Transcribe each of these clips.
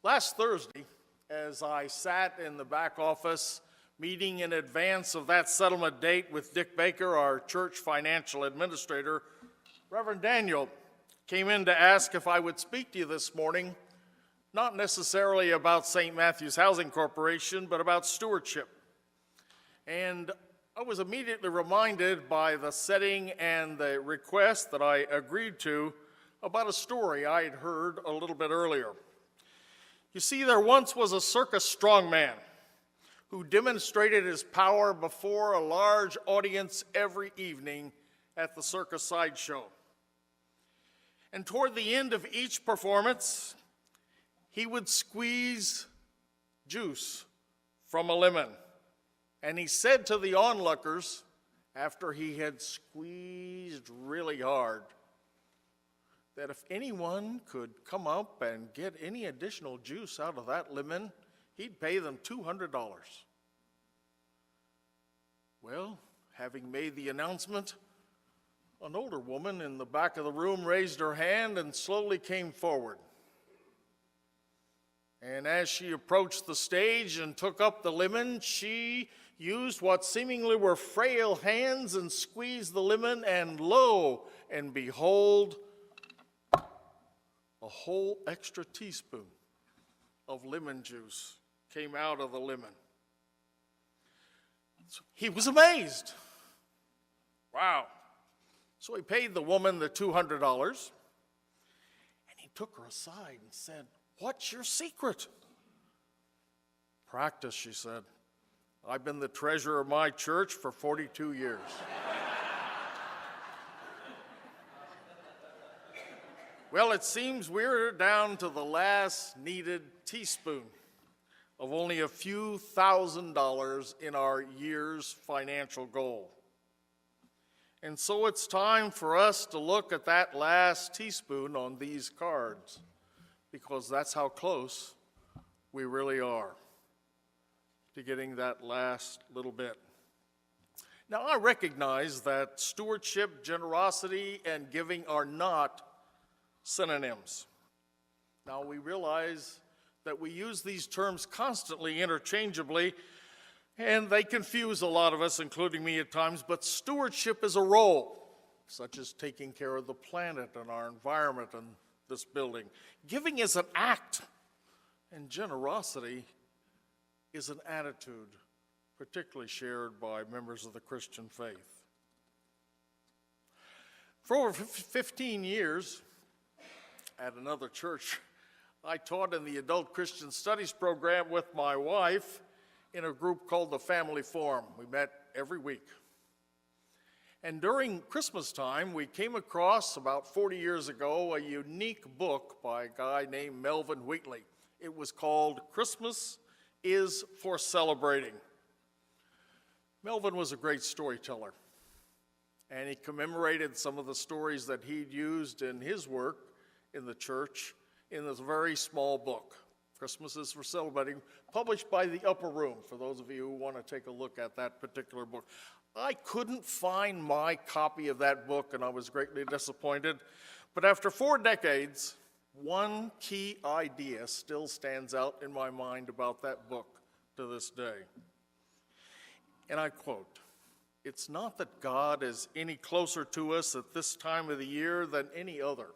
Last Thursday, as I sat in the back office meeting in advance of that settlement date with Dick Baker, our church financial administrator, Reverend Daniel came in to ask if I would speak to you this morning, not necessarily about St. Matthew's Housing Corporation, but about stewardship. And I was immediately reminded by the setting and the request that I agreed to about a story I had heard a little bit earlier. You see, there once was a circus strongman who demonstrated his power before a large audience every evening at the circus sideshow. And toward the end of each performance, he would squeeze juice from a lemon. And he said to the onlookers, after he had squeezed really hard, that if anyone could come up and get any additional juice out of that lemon, he'd pay them $200. Well, having made the announcement, an older woman in the back of the room raised her hand and slowly came forward. And as she approached the stage and took up the lemon, she used what seemingly were frail hands and squeezed the lemon, and lo and behold, a whole extra teaspoon of lemon juice came out of the lemon. So he was amazed. Wow. So he paid the woman the $200, and he took her aside and said, "What's your secret?" "Practice," she said. "I've been the treasurer of my church for 42 years. Well, it seems we're down to the last needed teaspoon of only a few $1,000s in our year's financial goal. And so it's time for us to look at that last teaspoon on these cards, because that's how close we really are to getting that last little bit. Now, I recognize that stewardship, generosity, and giving are not synonyms. Now, we realize that we use these terms constantly, interchangeably, and they confuse a lot of us, including me at times, but stewardship is a role, such as taking care of the planet and our environment and this building. Giving is an act, and generosity is an attitude, particularly shared by members of the Christian faith. For over 15 years, at another church, I taught in the Adult Christian Studies program with my wife in a group called the Family Forum. We met every week. And during Christmas time, we came across, about 40 years ago, a unique book by a guy named Melvin Wheatley. It was called Christmas is for Celebrating. Melvin was a great storyteller, and he commemorated some of the stories that he'd used in his work in the church in this very small book, Christmas is for Celebrating, published by the Upper Room, for those of you who want to take a look at that particular book. I couldn't find my copy of that book, and I was greatly disappointed. But after 4 decades, one key idea still stands out in my mind about that book to this day. And I quote, "It's not that God is any closer to us at this time of the year than any other,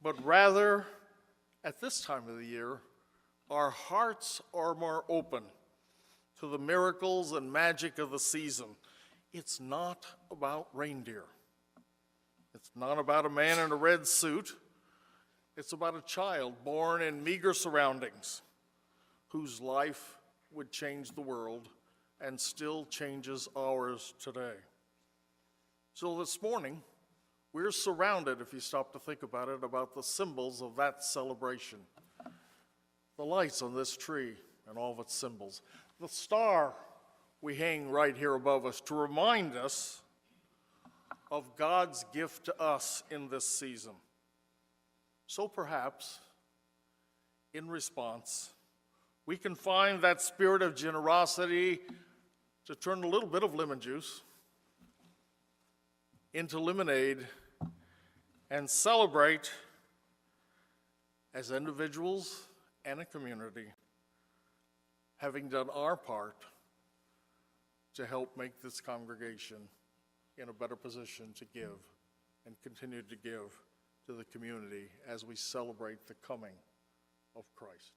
but rather, at this time of the year, our hearts are more open to the miracles and magic of the season. It's not about reindeer. It's not about a man in a red suit. It's about a child born in meager surroundings whose life would change the world and still changes ours today." So this morning, we're surrounded, if you stop to think about it, about the symbols of that celebration. The lights on this tree and all of its symbols. The star we hang right here above us to remind us of God's gift to us in this season. So perhaps, in response, we can find that spirit of generosity to turn a little bit of lemon juice into lemonade and celebrate as individuals and a community, having done our part to help make this congregation in a better position to give and continue to give to the community as we celebrate the coming of Christ.